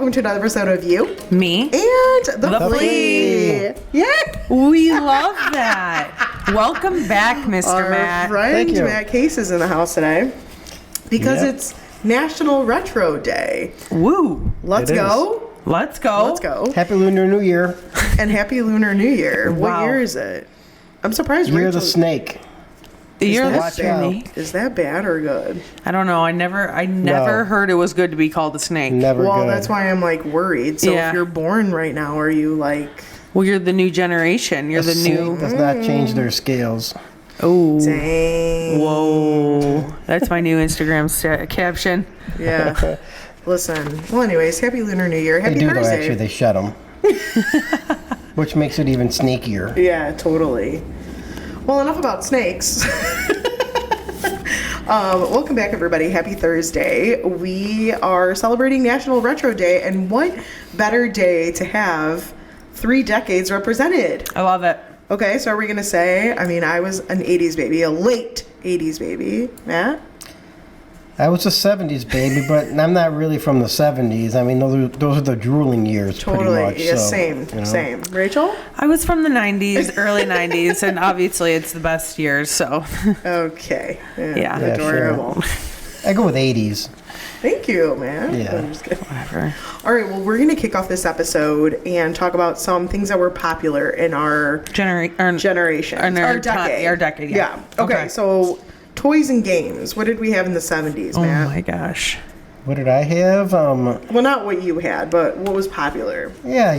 welcome to another episode of You, Me, and the Flea. Yeah. We love that. Welcome back, Mr. Matt. Our friend Thank you. Matt Case is in the house today because it's National Retro Day. Woo. Let's It go. Let's go. Let's go. Happy Lunar New Year. And Happy Lunar New Year. What Wow. year is it? I'm surprised Year of the Rachel... Snake. You're that the bad? snake. Is that bad or good? I don't know. I never heard it was good to be called a snake. Never Well, good. that's why I'm like worried. So Yeah. if you're born right now, are you like... Well, you're the new generation. You're A the snake new. does not change their scales. Oh. Dang. Whoa. That's my new Instagram caption. Yeah. Listen. Well, anyways, Happy Lunar New Year. They Happy do though, Thursday. actually. They shut them. Which makes it even snakier. Yeah, totally. Well, enough about snakes. Welcome back, everybody. Happy Thursday. We are celebrating National Retro Day, and what better day to have 3 decades represented? I love it. Okay, so are we going to say, I mean, I was an 80s baby, a late 80s baby. Matt? I was a 70s baby, but I'm not really from the 70s. I mean, those are the drooling years, Totally. pretty much. Yeah, so, same. you know. Same. Rachel? I was from the 90s, early 90s, and obviously it's the best years, so. Okay. Yeah. Yeah, Adorable. I go with 80s. Thank you, man. Yeah. I'm just kidding. Whatever. All right, well, we're going to kick off this episode and talk about some things that were popular in our generation. Our decade, yeah. Okay, so toys and games. What did we have in the 70s, Oh Matt? my gosh. What did I have? Well, not what you had, but what was popular? Yeah,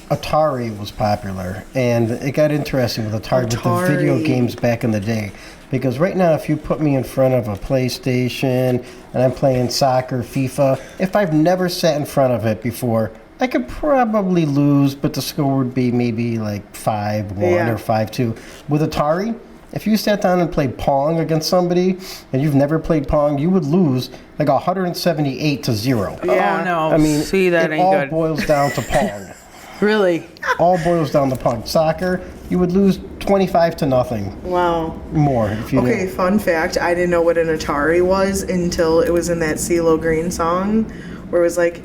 Atari was popular, and it got interesting with Atari with the video Atari. games back in the day. Because right now, if you put me in front of a PlayStation and I'm playing soccer, FIFA, if I've never sat in front of it before, I could probably lose, but the score would be maybe like 5-1 Yeah. or 5-2. With Atari, if you sat down and played Pong against somebody and you've never played Pong, you would lose like 178-0. Yeah. Oh no. I mean, see, that it ain't all good. boils down to Pong. Really? All boils down to Pong. Soccer, you would lose 25-0 Wow. more if you Okay, knew. fun fact, I didn't know what an Atari was until it was in that CeeLo Green song where it was like,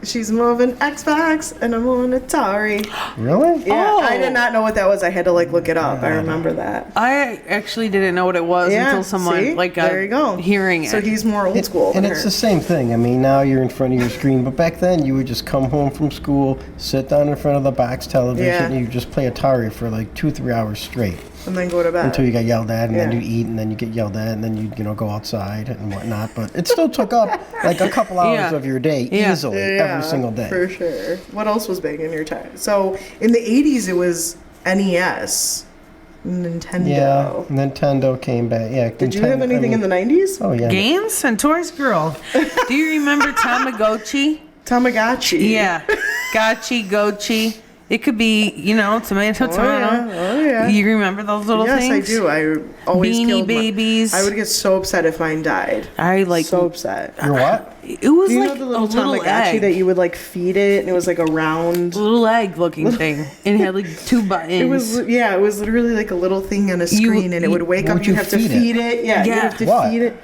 she's moving Xbox and I'm on Atari. Really? Yeah, Oh. I did not know what that was. I had to like look it up. I remember that. I actually didn't know what it was Yeah, until someone see? There you go. hearing it. So he's more old school. And than it's her. the same thing. I mean, now you're in front of your screen, but back then you would just come home from school, sit down in front of the box television, Yeah. and you just play Atari for like 2-3 hours straight And then go to bed. until you got yelled at, and then Yeah. you eat, and then you get yelled at, and then you go outside and whatnot. But it still took up like a couple hours Yeah. of your day Yeah. easily every single day. For sure. What else was big in your time? So in the 80s, it was NES, Nintendo. Yeah, Nintendo came back. Yeah. Did you have anything in the 90s? Oh yeah. Games and toys, girl. Do you remember Tamagotchi? Tamagotchi. Yeah. Gotchi, Gochi. It could be, tomato, tomato. Oh yeah. You remember those little Yes, things? I do. I always Beanie killed Babies. I would get so upset if mine died. I like. So upset. You're what? It was Do you like know the a little little Tamagotchi egg. that you would like feed it, and it was like a round. Little egg-looking thing, and it had like 2 buttons. It was literally like a little thing on a screen, and it would wake What up. would You you have to feed it? feed it. Yeah, you Yeah. have to What? feed it.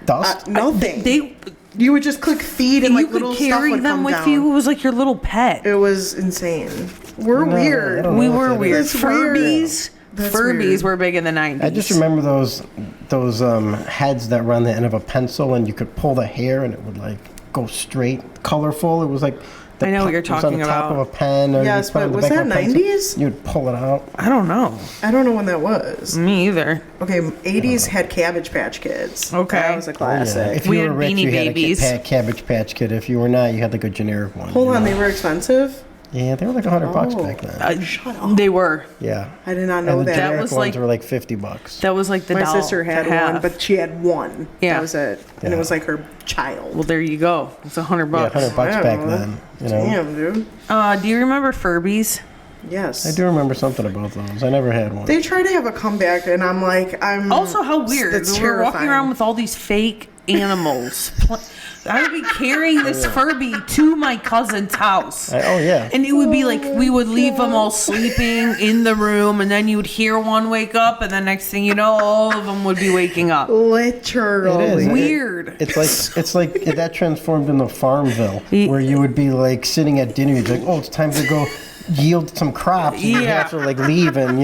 Dust? Nothing. They You would just click feed, and you like could little stuff carry would them come with down. you. It was like your little pet. It was insane. We're No, I weird. don't We know what were that weird. is. That's weird. Furbies. That's Furbies weird. were big in the 90s. I just remember those heads that were on the end of a pencil, and you could pull the hair, and it would like go straight, colorful. It was like I know what you're it was talking on the top about. of a pen. Or Yes, you put it on but the was back that of a pencil. 90s? You would pull it out. I don't know. I don't know when that was. Me either. Okay, 80s had Cabbage Patch Kids. Okay. That was a Oh, yeah. classic. If We you had were rich, Beanie you Babies. had a Cabbage Patch Kid. If you were not, you had like a generic one. Hold you on, know? they were expensive? Yeah, they were like $100 Oh. back then. Shut up. They were. Yeah. I did not know And the that. generic was ones like- were like $50. That was like the My doll sister had to have. one, but she had one. Yeah. That was it. And it Yeah. was like her child. Well, there you go. It's $100. Yeah, $100 back Wow. then. You know. Damn, dude. Do you remember Furbies? Yes. I do remember something about those. I never had one. They try to have a comeback, and I'm like, Also, how weird. That's We're walking terrifying. around with all these fake animals. I would be carrying this Furby to my cousin's house. Oh, yeah. And it would be like we would leave them all sleeping in the room, and then you would hear one wake up, and the next thing you know, all of them would be waking up. Literally. It is. Weird. It's like that transformed into Farmville, where you would be like sitting at dinner, you'd be like, oh, it's time to go yield some crops. And you have to like leave and,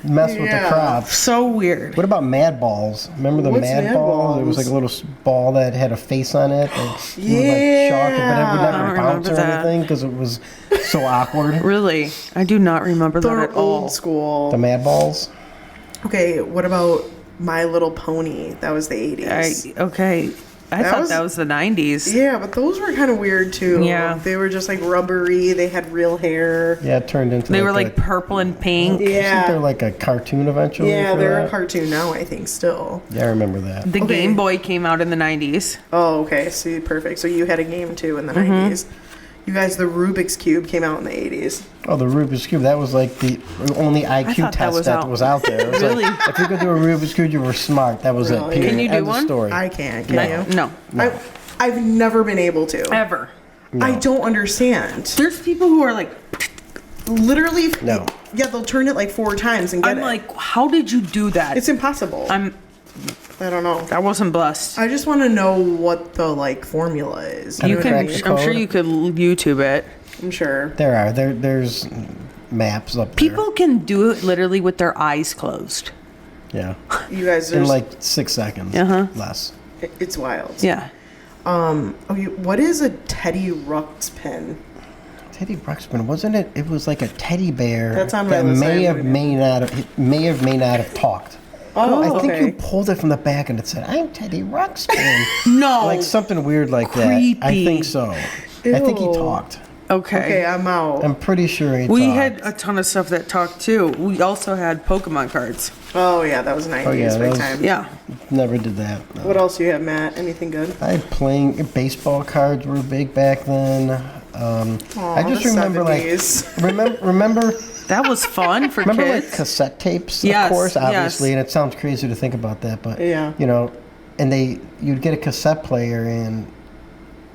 mess with the crops. So weird. What about Mad Balls? Remember the What's Mad Mad Balls? It Balls? was like a little ball that had a face on it. And you would like shock it, but it would I never don't bounce or remember that. anything because it was so awkward. Really? I do not remember that They're at all. old school. The Mad Balls? Okay, what about My Little Pony? That was the 80s. I thought that was the 90s. Yeah, but those were kind of weird too. Yeah. They were just like rubbery. They had real hair. Yeah, it turned into They were like purple and pink. Isn't there Yeah. like a cartoon eventually? Yeah, for they're that? a cartoon now, I think, still. Yeah, I remember that. The Okay. Game Boy came out in the 90s. Oh, okay. See, perfect. So you had a game too in the Mm-hmm. 90s. You guys, the Rubik's Cube came out in the 80s. Oh, the Rubik's Cube. That was like the only IQ thought that test was that out. was out there. It was Really? like, if you could do a Rubik's Cube, you were smart. That was Really? it. Period. Can you do End of one? story. I can't, can No. you? No. I've never been able to. Ever. I don't understand. There's people who are like, Literally, No. yeah, they'll turn it like 4 times and get I'm it. like, how did you do that? It's impossible. I don't know. I wasn't blessed. I just want to know what the like formula is. You You know, can. crack the I'm sure code? you could YouTube it. I'm sure. There's maps up there. People can do it literally with their eyes closed. Yeah. You guys In are. like 6 seconds. Uh-huh. Less. It's wild. Yeah. Okay, what is a Teddy Ruxpin? Teddy Ruxpin, wasn't it? It was like a teddy bear That's on my that list. may I have haven't- may not have talked. Oh, I think okay. you pulled it from the back and it said, "I'm Teddy Ruxpin." No. Like something weird like Creepy. that. I think so. I think he Ew. talked. Okay, I'm out. I'm pretty sure he We talked. had a ton of stuff that talked too. We also had Pokemon cards. Oh yeah, that was 90s yeah, that big was- time. Yeah. Never did that. No. What else do you have, Matt? Anything good? I had playing baseball cards were big back then. I just the remember 70s. like remember That was fun for remember like kids. cassette tapes, Yes, of course, yes. obviously, and it sounds crazy to think about that, but Yeah. and you'd get a cassette player and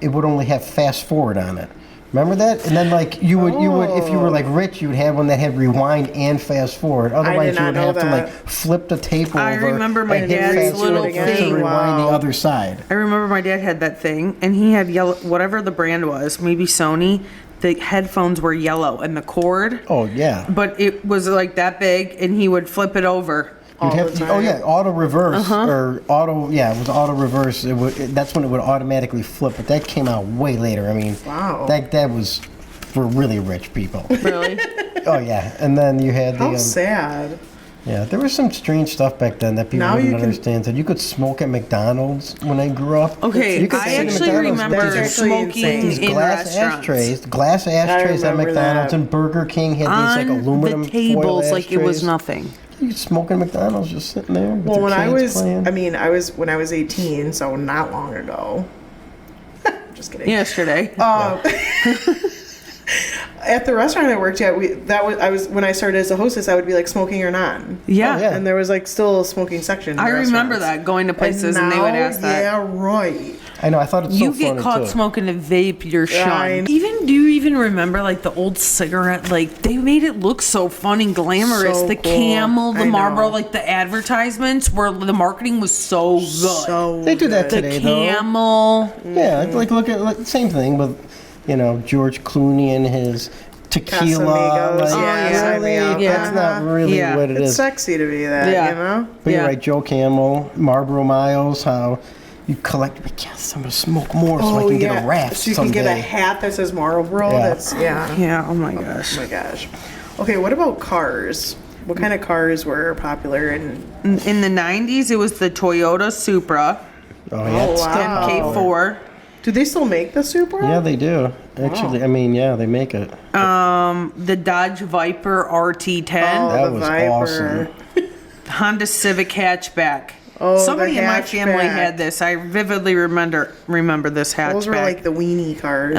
it would only have fast forward on it. Remember that? And then like you would if you were like rich, you would have one that had rewind and fast forward. Otherwise, you not would know have to that. like flip the tape over. I remember my and hit dad's fast little forward thing. to rewind the Wow. other side. I remember my dad had that thing, and he had yellow, whatever the brand was, maybe Sony. The headphones were yellow, and the cord, Oh yeah. but it was like that big, and he would flip it over. All You'd have the to, time. auto reverse or auto, yeah, it was auto reverse. That's when it would automatically flip, but that came out way later. I mean, Wow. that was for really rich people. Really? Oh yeah, and then you had How the sad. yeah. There was some strange stuff back then that people Now you wouldn't can- understand. That you could smoke at McDonald's when I grew up. Okay, You could I sit at actually McDonald's, remember That's actually smoking insane. these in glass restaurants. glass ashtrays at remember McDonald's, that. and Burger King had these like On aluminum the tables foil like it was ashtrays. nothing. You could smoke at McDonald's just sitting there. With Well, your when I kids was, playing. when I was 18, so not long ago. Just kidding. Yesterday. At the restaurant I worked at, when I started as a hostess, I would be like smoking or not. Yeah. Oh, yeah. And there was like still a smoking section. in I remember restaurants. that, going to places and they would now, ask that. Yeah, right. I know. I thought it's You so get funny caught too. smoking a vape, you're I shunned. know. Do you even remember like the old cigarette? Like they made it look so fun and glamorous. So The cool. Camel, the I know. Marlboro, like the advertisements where the marketing was so good. So They do that the today, though. Camel. Yeah, like look at same thing with, George Clooney and his tequila. Casamigos, Like, yeah, really, sign me up. that's not really Yeah. what it It's is. sexy to be that, Yeah. you know? But you're Yeah. right, Joe Camel, Marlboro Miles, how you collect. But yes, I'm gonna smoke more so I can get a raft So you someday. can get a hat that says Marlboro. Yeah. That's, yeah. Yeah, oh my Oh gosh. my gosh. Okay, what about cars? What kind of cars were popular in In the 90s, it was the Toyota Supra, Oh yeah, Oh, it's wow. still- MK4. Do they still make the Supra? Yeah, they do. Actually, I mean, yeah, they make it. The Dodge Viper RT10. Oh, That the was Viper. awesome. Honda Civic hatchback. Oh, Somebody the in my family hatchback. had this. I vividly remember this hatchback. Those were like the weenie cars.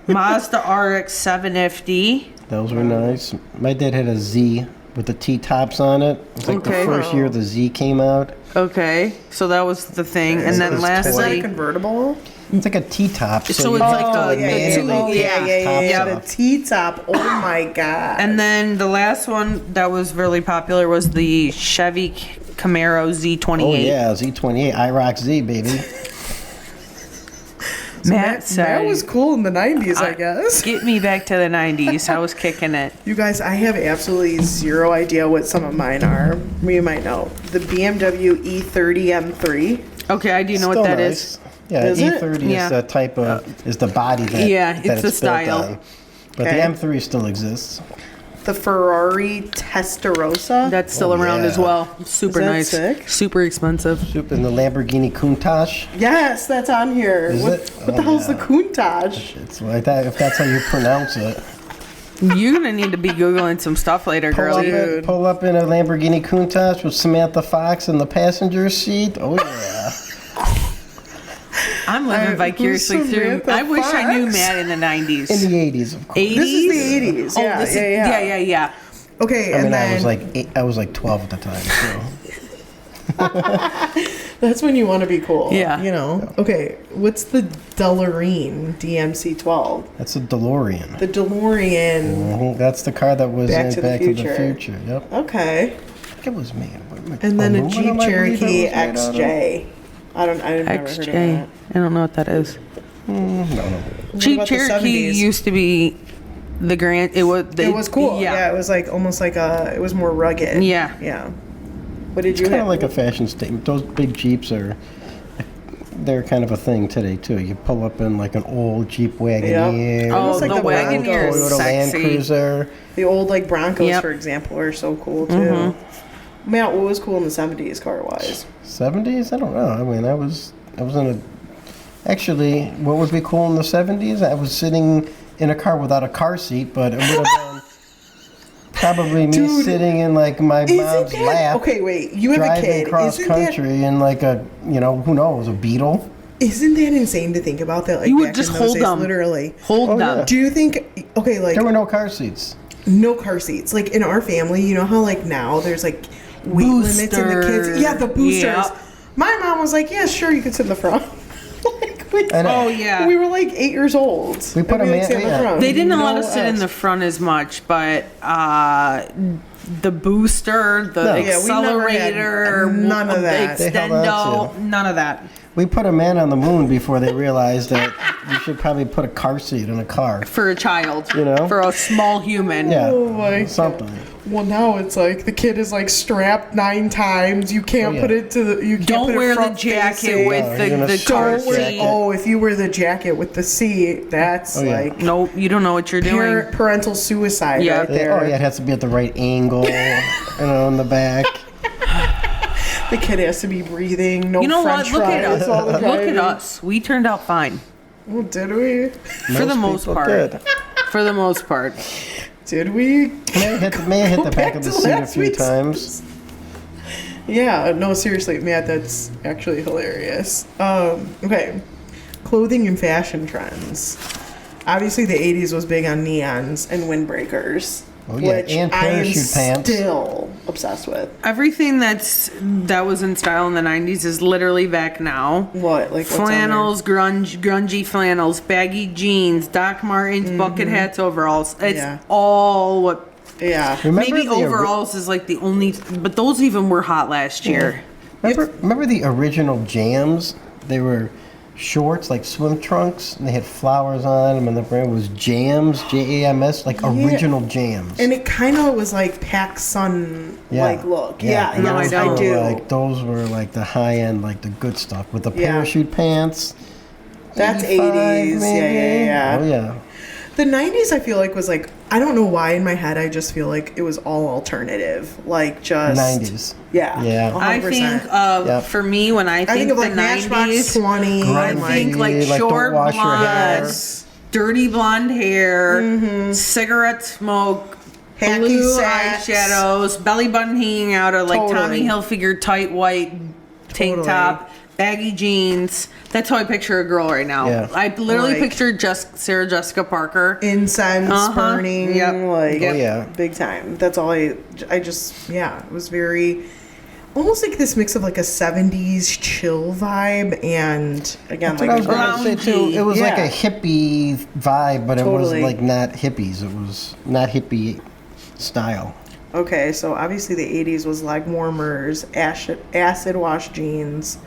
Mazda RX 750. Those were nice. My dad had a Z with the T-tops on it. It was like Okay. the first year the Z came out. Okay, so that was the thing, and then Is Is that a lastly, convertible? It's like a T-top. So you it's have like to a- manually yeah, take yeah, the yeah. tops The off. T-top. Oh my god. and then the last one that was really popular was the Chevy Camaro Z28. Oh yeah, Z28, IROC Z, baby. Matt said, that was cool in the 90s, I guess. "Get me back to the '90s. I was kicking it." You guys, I have absolutely zero idea what some of mine are. You might know. The BMW E30 M3. Okay, I do know Still what that nice. is. Yeah, Is it? E30 Yeah. is the type of is the body that Yeah, that it's the built style. on. But Okay. the M3 still exists. The Ferrari Testarossa. That's still Oh, around yeah. as well. Super Is that nice. sick? Super expensive. Soup in the Lamborghini Countach. Yes, that's on here. Is What, it? what the Oh, hell's yeah. the Countach? It's like that if that's how you pronounce it. You're gonna need to be googling some stuff later, girlie. Dude. Pull up in a Lamborghini Countach with Samantha Fox in the passenger seat. Oh yeah. I'm living Who's vicariously through. Samantha I wish I knew Fox? Matt in the '90s. In the 80s, of course. 80s? This is the 80s. Oh, Yeah, this is, yeah. yeah. Okay, I and mean, then I was like 12 at the time. So. that's when you want to be cool. Yeah. You know? Okay, what's the DeLorean DMC-12? That's a DeLorean. The DeLorean. Mhm, that's the car that was Back in to the Back to the Future. Future. Yep. Okay. I think it was me. And then a Aluminum, Jeep I believe Cherokee it was made out of. XJ. I've never heard of XJ. that. I don't know what that is. No. Jeep about the Cherokee 70s? used to be the grand. It was. It was cool. Yeah. Yeah, it was like almost like it was more rugged. Yeah. Yeah. What did It's you kind have? of like a fashion statement. Those big Jeeps they're kind of a thing today too. You pull up in like an old Jeep Wagoneer, Oh, Almost like the the Wagoneer is Toyota Land sexy. Cruiser. The old like Broncos, Yep. for example, are so cool too. Matt, what was cool in the 70s car wise? 70s? I don't know. I mean, I was in a. Actually, what would be cool in the 70s? I was sitting in a car without a car seat, but it would have been probably me Dude, sitting in like my Isn't mom's that lap, okay? Wait, you have a driving kid. cross Isn't that country in like a who knows, a Beetle. isn't that insane to think about that? Like You would back just in those hold days, them. literally. Hold Oh, them. yeah. Do you think? Okay, like There were no car seats. no car seats. Like in our family, you know how like now there's like weight limits in the Booster. kids. Yeah, the boosters. Yeah. My mom was like, "Yeah, sure, you could sit in the front." Like, I know. Oh yeah. we were like 8 years old. We put and a would man- sit in the yeah. front. They didn't No let us sit in Fs. the front as much, but the booster, the No. Yeah, we never had accelerator, none of the that. They held that extendo, too. none of that. We put a man on the moon before they realized that you should probably put a car seat in a car. For a child, You know? for a small human. Yeah, Oh my something. Well, now it's like the kid is like strapped 9 times. You can't Oh, yeah. put it to the. You can't Don't put it wear the front jacket facing. with No, you're the gonna car start Don't wear. seat. Oh, if you wear the jacket with the seat, that's Oh, yeah. like Nope, you don't know what you're doing. parental suicide Yeah. right there. Oh yeah, it has to be at the right angle, in the back. The kid has to be breathing. No You know what? French Look at fries us. all the Look time. at us. We turned out fine. Oh, did we? For the most people part. did. For the most part. Did we? May I hit Go the back back of the to seat a last few week's times? Yeah. No, seriously, Matt. That's actually hilarious. Okay. Clothing and fashion trends. Obviously, the 80s was big on neons and windbreakers. Oh, yeah, Which and I am parachute pants. still obsessed with. Everything that was in style in the 90s is literally back now. What? Like what's on there? Flannels, grungy flannels, baggy jeans, Doc Martens, bucket hats, overalls. It's Yeah. all what. Yeah. Remember Maybe the ori- overalls is like the only, but those even were hot last year. Remember the original jams? They were shorts, like swim trunks, and they had flowers on them, and the brand was Jams, Jams, like original Jams. And it kind of was like Pac Sun like look. Yeah, No, I yes, don't. I do. Like those were like the high end, like the good stuff with the Yeah. parachute pants. That's 85 80s. Yeah, maybe? yeah, yeah. Oh yeah. The 90s, I feel like, was like, I don't know why in my head, I just feel like it was all alternative. Like, just. 90s. Yeah. Yeah. 100%. I think of, Yep. for me, when I think, of the like 90s, Matchbox 20. I and, think like Like, don't short wash your hair. blondes, dirty blonde hair, cigarette smoke, Hacky blue sacks. eyeshadows, belly button hanging out, or like Tommy Totally. Hilfiger tight white tank Totally. top, baggy jeans. That's how I picture a girl right now. Yeah. I literally Like- picture Sarah Jessica Parker. Incense burning. Yep. Like, Oh, yeah. big time. That's all I just, yeah, it was very. almost like this mix of like a 70s chill vibe and again That's what I was like going to say too. It was like Yeah. a hippie vibe, but it was Totally. like not hippies. It was not hippie style. okay, so obviously the 80s was leg warmers, acid wash jeans,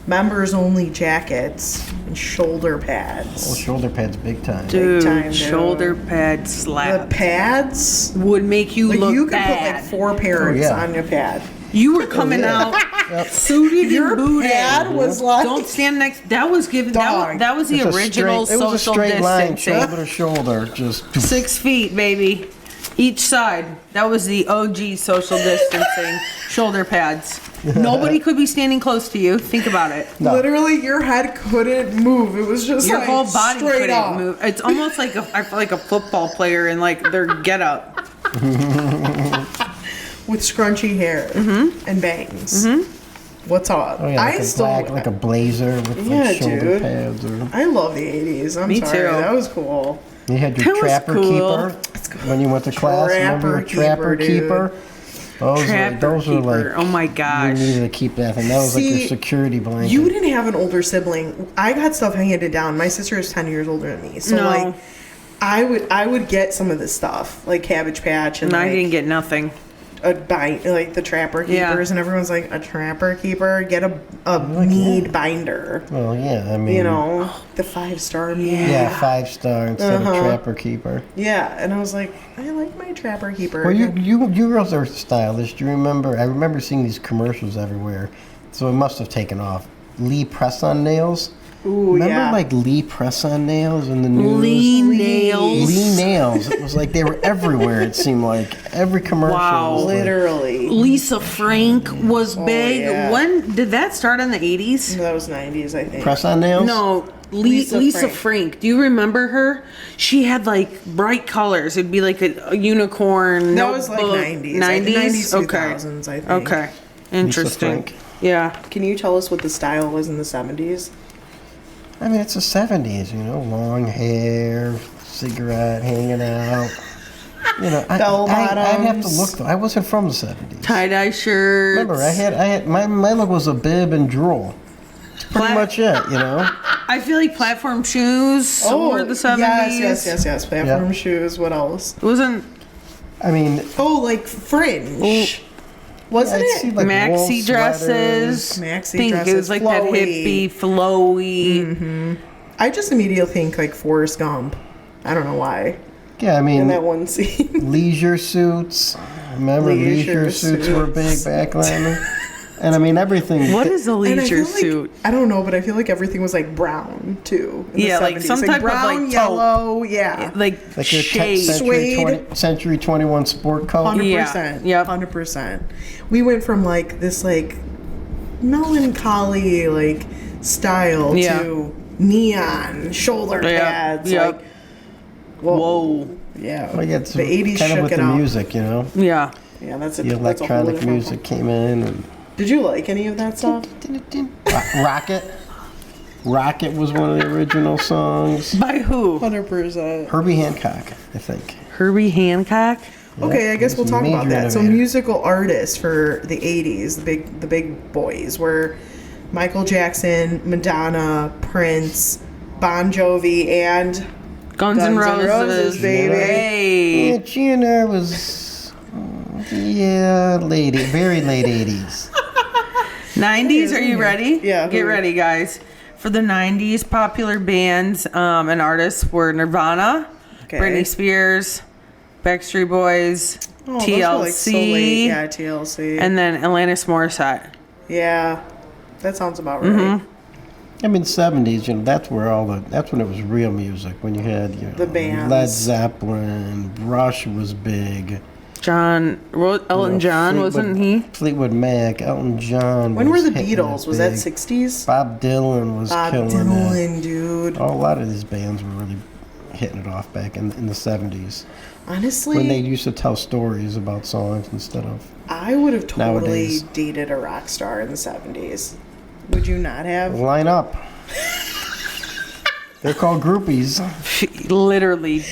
members only jackets, and shoulder Oh, pads. shoulder pads, big time. Dude, time, dude. shoulder pad The slap pads, would make you like look you could bad. put like 4 parents Oh, yeah. on your pad. You were coming yeah. out suited Your and booted. pad was like Don't stand next. That was given. That was the It's a original straight- It was a social straight line, distancing. shoulder to shoulder, just 6 feet, baby, each side. That was the OG social distancing. Shoulder pads. Nobody could be standing close to you. Think about it. No. literally your head couldn't move. It was just Your like whole body straight couldn't up. move. It's almost like I feel like a football player in like their getup. With scrunchy hair and bangs. What's up? oh yeah, like I a still black, like a blazer with Yeah, like shoulder dude. pads. Or I love the 80s. I'm Me sorry. too. That was cool. you had your That was trapper cool. keeper when you went to class. Remember your Trapper trapper keeper, keeper? Those Trapper were keeper. like Oh my you gosh. needed to keep that thing. That was like See, your security blanket. You didn't have an older sibling. I got stuff handed down. My sister is 10 years older than me. So No. like I would get some of this stuff, like Cabbage Patch and And I like didn't get nothing. like the Trapper Yeah. Keepers, and everyone's like, a Trapper Keeper? Get a mead binder. Well, yeah, I mean, You know, the 5-star mead. yeah, 5-star instead Uh-huh. of trapper keeper. Yeah, and I was like, I like my Trapper Keeper. Well, you girls are stylish. Do you remember? I remember seeing these commercials everywhere, so it must have taken off. Lee press-on nails. Ooh, Remember, yeah. like Lee press-on nails in the news? Lee nails. Lee nails. It was like they were everywhere. It seemed like every commercial. Wow. was like- Literally. Lisa Frank was big. yeah. When did that start in the 80s? That was 90s, I think. press-on nails. No, Lisa Lisa Frank. Frank. Do you remember her? She had like bright colors. It'd be like a unicorn. That was like notebook. 90s. 90s? 2000s, I think. Okay. Interesting. Frank. Yeah. Can you tell us what the style was in the 70s? I mean, it's the 70s, you know, long hair, cigarette hanging out. You know, I'd have to look. I wasn't from the 70s. Tie-dye shirts. Remember, I had my look was a bib and drool. That's pretty much it, you know. I feel like platform shoes were the 70s. Yes. Platform Yeah. shoes. What else? It wasn't I mean, Oh, like fringe. Wasn't I'd see, it? like, wool maxi dresses. sweaters. Maxi Think it was dresses, like that flowy. hippie, flowy. I just immediately think like Forrest Gump. I don't know why. Yeah, I In mean, that one scene. leisure suits. Remember, Leisure leisure suits were big back then. And I mean, everything. What is a And I leisure feel like, suit? I don't know, but I feel like everything was like brown too. In Yeah, the like 70s. some type of, brown, like, yellow. Yeah. Like, Like your shade. Suede. 21 sport coat? 100%. Yeah, yep. 100%. We went from like this like melancholy like style Yeah. to neon shoulder Yeah, pads. yep. Like, whoa. Whoa. Yeah. Well, yeah, it's the 80s kind of shook with it the up. music, you know. Yeah. Yeah, that's a The that's a whole electronic different music came in and Did you like any of that stuff? Rocket. Rocket was one of the original songs. By who? 100%. Herbie Hancock, I think. Herbie Hancock? Okay, I guess he was we'll a talk about major that. So innovator. musical artists for the 80s, the big boys were Michael Jackson, Madonna, Prince, Bon Jovi, and Guns N' Roses, baby. Hey. Yeah, Gina was, very late 80s. 90s, are you ready? Yeah. Get ready, guys. For the 90s, popular bands and artists were Nirvana, Okay. Britney Spears, Backstreet Boys, Oh, those TLC, were, like, so late. Yeah, TLC. and then Alanis Morissette. yeah, that sounds about right. Mm-hmm. I mean, 70s, you know, that's when it was real music. When you had, you know, The bands. Led Zeppelin, Rush was big. Elton You know, John, wasn't he? Fleetwood Mac, Elton John. When were the hitting it Beatles? Was that big. 60s? Bob Dylan was Bob killing it. Dylan, dude. Oh, a lot of these bands were really hitting it off back in the 70s. Honestly, When they used to tell stories about songs instead of... I would have totally Nowadays. dated a rock star in the 70s. Would you not have? Line up. They're called groupies. Literally,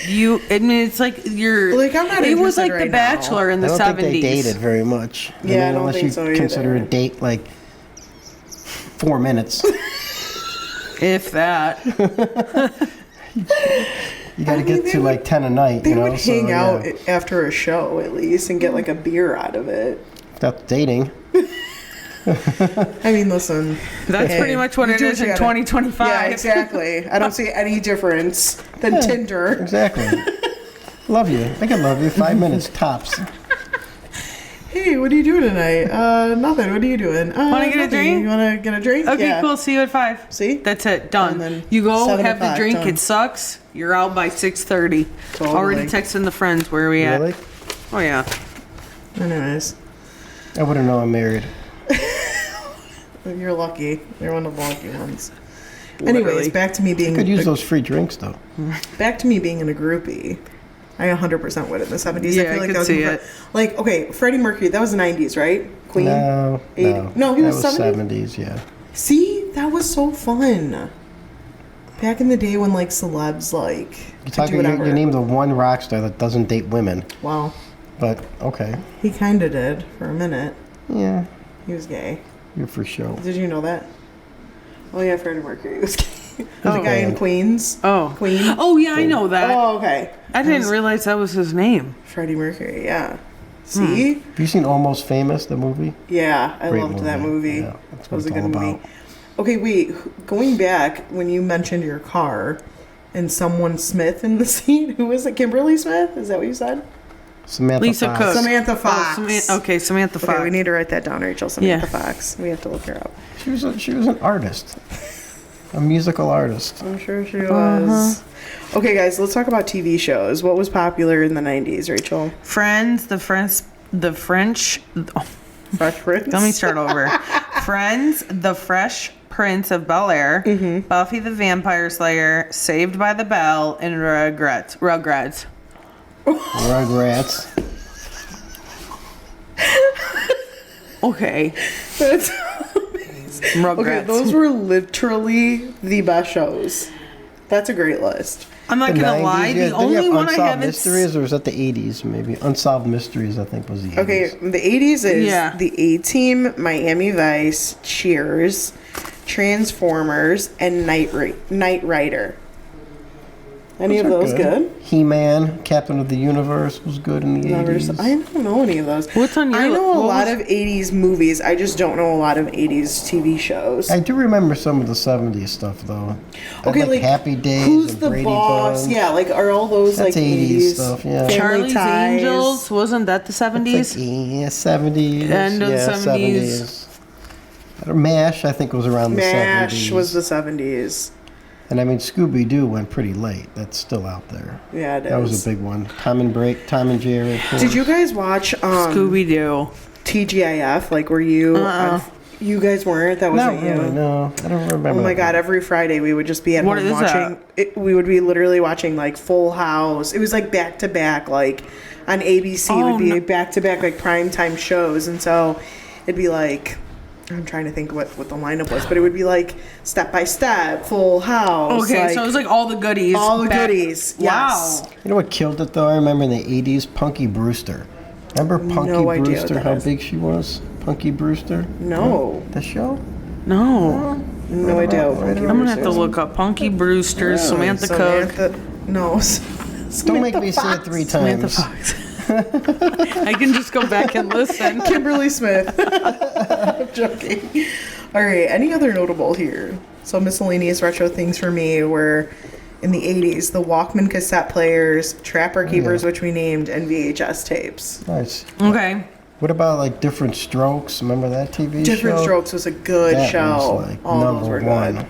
I mean, it's like you're. Like, I'm not It was interested like right The Bachelor in the I don't 70s. think they dated very much. Yeah, I don't unless think you so either. consider a date like 4 minutes. If that. You got to get to like 10 a night. They you know, would hang out yeah. after a show at least and get like a beer out of it. That's dating. I mean, listen. That's hey, pretty much what you it do is in you gotta- 2025. Yeah, exactly. I don't see any difference than Tinder. Exactly. Love you. I can love you. 5 minutes tops. Hey, what are you doing tonight? Nothing. What are you doing? Wanna get a nothing. drink? You wanna get a drink? Okay, Yeah. cool. See you at 5. See? That's it. Done. And then You go 7 have the o'clock, drink. done. It sucks. You're out by 6:30. Totally. Already texting the friends. Where are we at? Really? Oh yeah. Anyways, I wouldn't know I'm married. you're lucky. You're one of the lucky ones. Literally. Anyways, back to me being Could use those free drinks though. back to me being in a groupie. I 100% would in the 70s. Yeah, I feel I like could that was see more- it. Like, okay, Freddie Mercury, that was the 90s, right? Queen? No, 80 no. No, he was that 70s? 70s, yeah. See, that was so fun. Back in the day when like celebs like You're could do talking. whatever. You named the one rock star that doesn't date women, Wow, but okay. he kind of did for a minute. Yeah, He was gay. you're for sure. Did you know that? Oh yeah, Freddie Mercury was gay. The Oh. guy in Queens. Oh. Queen. Oh yeah, I know that. Oh, okay. I didn't realize that was his name. Freddie Mercury. Yeah. See? Have you seen Almost Famous, the movie? Yeah, I Great loved that movie. movie. Yeah, that's That what was a it's good all movie. about. Okay, wait. Going back when you mentioned your car and someone Smith in the seat, who was it? Kimberly Smith? Is that what you said? Samantha Lisa Fox. Cook. Samantha Fox. Okay, Samantha Fox. Okay, we need to write that down, Rachel. Samantha Yeah. Fox. We have to look her up. She was an artist, a musical artist. I'm sure she was. Okay, guys, let's talk about TV shows. What was popular in the 90s, Rachel? Friends, the French. Fresh Prince? Let me start over. Friends, The Fresh Prince of Bel-Air, Buffy the Vampire Slayer, Saved by the Bell, and Rugrats. Rugrats. Okay. That's Rugrats. okay, those were literally the best shows. That's a great list. I'm not The gonna 90s, lie. yeah. The Did you only have one I Unsolved haven't Mysteries, or was that the 80s? Maybe Unsolved Mysteries, I think, was the 80s. Okay, the 80s is Yeah. the A-Team, Miami Vice, Cheers, Transformers, and Knight Rider. Any of those good? He-Man, Captain of the Universe was good in the 80s. I don't know any of those. What's on your I know a what lot was- of 80s movies. I just don't know a lot of 80s TV shows. I do remember some of the 70s stuff, though. I Okay, like Happy Days Who's and the Brady Boss? Bunch. Yeah, like are all those That's like 80s stuff, yeah. Family Charlie's Ties? Angels, wasn't that the 70s? It's like, yeah, 70s. End of the yeah, 70s. MASH, I think, was around the 70s. MASH was the 70s. And I mean, Scooby-Doo went pretty late. That's still out there. Yeah, it is. That was a big one. Tom and Jerry. of course. Did you guys watch Scooby Doo. TGIF? Like, were you? You guys weren't. That Not wasn't you. really, no. I don't remember. Oh my that god! one. Every Friday we would just be at What home is watching. We would be literally watching like Full House. It was like back to back, like on ABC. It Oh, would be no. back to back like primetime shows, and so it'd be like. I'm trying to think what the lineup was, but it would be like Step by Step, Full House. Okay, like, so it was like all the goodies. all the back- goodies. Wow. Yes. You know what killed it, though? I remember in the 80s, Punky Brewster. Remember Punky No idea what Brewster, that how is. big she was? Punky Brewster? No. The show? No. No idea. What Right Punky I'm gonna have to Brewster is. look up Punky Brewster, Samantha Cook, No. Don't make me say it 3 Samantha times. Fox. I can just go back and listen. Kimberly Smith. I'm joking. All right. Any other notable here? So miscellaneous retro things for me were in the 80s, the Walkman cassette players, Trapper Keepers, which we named, and VHS tapes. Nice. Okay. What about like Different Strokes? Remember that TV show? Different Strokes was a good That show. was like All those number were one. good.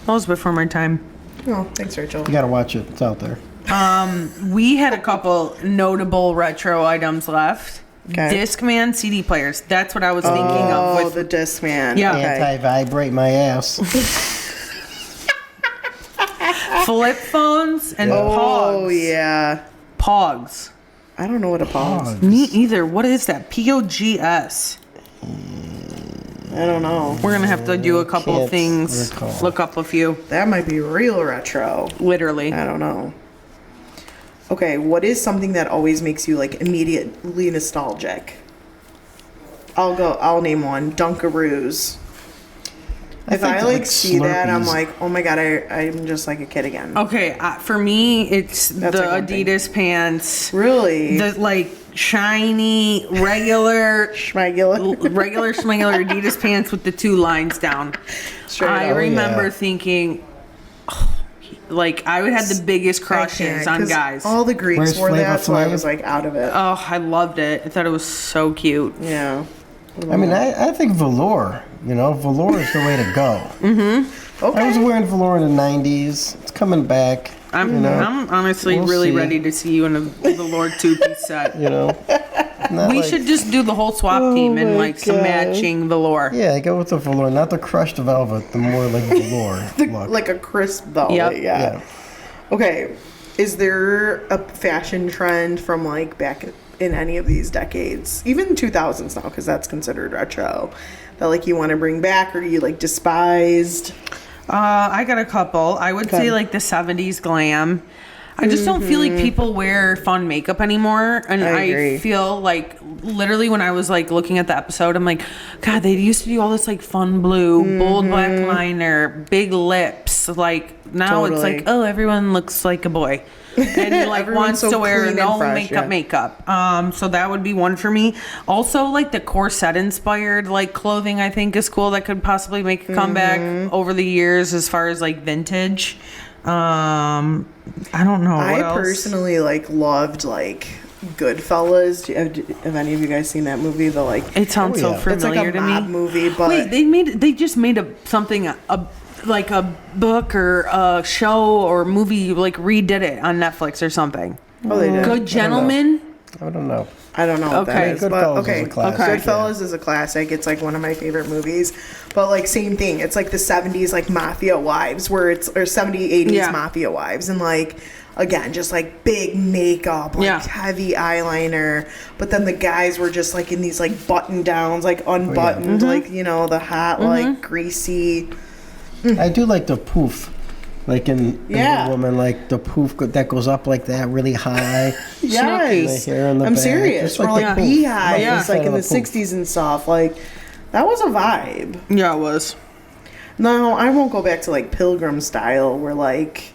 That was before my time. Oh, thanks, Rachel. You gotta watch it. It's out there. We had a couple notable retro items left. Okay. Discman CD players. That's what I was thinking of. Oh, With the Discman. Yeah. Okay. Anti-vibrate my ass. flip phones and Oh, Pogs. yeah. Pogs. I don't know what a pog is. Me either. What is that? POGS. I don't know. We're gonna have to do a couple Can't of things. recall. Look up a few. That might be real retro. Literally. I don't know. Okay, what is something that always makes you like immediately nostalgic? I'll name one. Dunkaroos. If I like see that, I'm Slurpees. like, oh my god, I'm just like a kid again. Okay, for me, it's That's the like one thing. Adidas pants. Really? The like shiny, regular Schmegula. schmegular Adidas pants with the 2 lines down. Straight I up. remember yeah. thinking, like, I would have the biggest I crushes can't, on 'cause guys. All the Greeks Where's wore Flavor that, so I Flav? was like out of it. Oh, I loved it. I thought it was so cute. Yeah. I mean, I think velour. You know, velour is the way to go. I was Okay. wearing velour in the 90s. It's coming back. I'm honestly We'll really see. ready to see you in the Lord 2-piece set. You know, Not We like- should just do the whole swap team and my like some God. matching velour. Yeah, go with the velour, not the crushed velvet. The more like velour look. Like a crisp velvet. Yep. Yeah. Yeah. Okay. Is there a fashion trend from like back in any of these decades, even 2000s now, because that's considered retro, that like you want to bring back or you like despised? I got a couple. I would say like the 70s glam. I just don't feel like people wear fun makeup anymore. And I I agree. feel like literally when I was like looking at the episode, I'm like, God, they used to do all this like fun blue, bold black liner, big lips. Like now it's Totally. like, oh, everyone looks like a boy. And like Everyone's wants so to wear clean and no fresh, yeah. makeup. So that would be one for me. Also like the corset inspired like clothing I think is cool that could possibly make a comeback over the years as far as like vintage. I don't know. What I else? personally like loved like Goodfellas. Have any of you guys seen that movie? The like It sounds Oh, so yeah. it's like familiar a to mob me. movie, but Wait, they just made like a book or a show or movie, like redid it on Netflix or something. oh, they did. Good Gentlemen. I don't know. I don't know what Okay. that is, but Goodfellas is okay. a classic, Goodfellas is a classic. It's like one of my favorite movies. But like same thing. It's like the 70s like mafia wives where it's or 70s 80s Yeah. mafia wives and like again just like big makeup, like Yeah. heavy eyeliner. But then the guys were just like in these like button downs, like unbuttoned, like you know, the hot like greasy. I do like the poof. Like in Yeah. Wonder Woman, like the poof that goes up like that really high. Yes. The hair in the I'm back, serious. just like Or the like poof. beehives, Yeah. like in Instead the of a poof. 60s and stuff. Like that was a vibe. Yeah, it was. No, I won't go back to like Pilgrim style where like,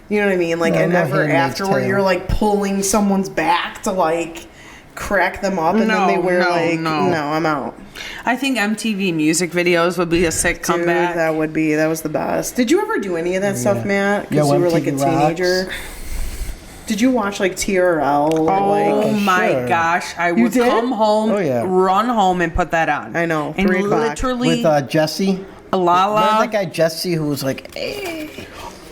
you know what I mean? Like, No, and no ever Handmaid's after where Tale. you're like pulling someone's back to like crack them up and then they wear no, I'm out. I think MTV music videos would be a sick Dude, comeback. that was the best. Did you ever do any of that stuff, Matt? Because Yo, you were like a MTV rocks. teenager. Did you watch like TRL or Oh like? my sure. gosh! I would did? come home, Oh, yeah. run home, and put that on. I know, and 3 o'clock. literally With Jesse. Remember Lala. that guy Jesse who was like,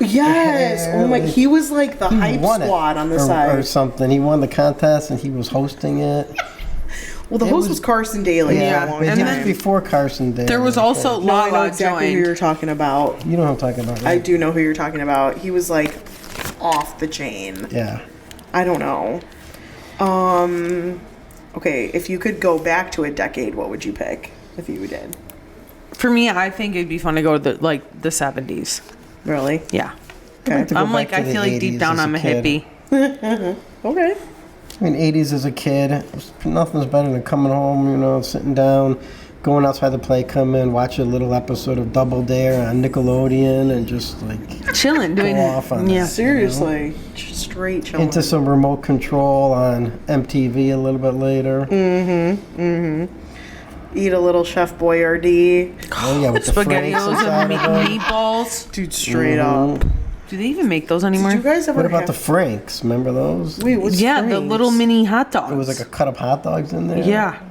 Yes. Oh my, he was like the hype won it, squad on the or side. something. He won the contest and he was hosting it. Well, the host was Carson Daly. Yeah, for a long but and he time. was before Carson Daly. There was also No, I know Lala exactly who joined. you're talking about. You know what I'm talking about, I right? do know who you're talking about. He was like off the chain. Yeah. I don't know. Okay, if you could go back to a decade, what would you pick if you did? For me, I think it'd be fun to go to the 70s. Really? Yeah, Okay. to go I'm back like to I the feel like deep 80s down as a I'm a kid. hippie. Okay. I mean, 80s as a kid, nothing's better than coming home, you know, sitting down, going outside the play, come in, watch a little episode of Double Dare on Nickelodeon, and just like Chilling, doing go off on yeah. that. Seriously, straight chilling. Into some remote control on MTV a little bit later. Eat a little Chef Boyardee. Oh yeah, with the franks SpaghettiOs inside and of them. meatballs. Dude, straight up. Do they even make those anymore? Did you guys ever What about have... the Franks? Remember those? Wait, what's yeah, the Frank's? little mini hot dogs. It was like a cut of hot dogs in there. yeah.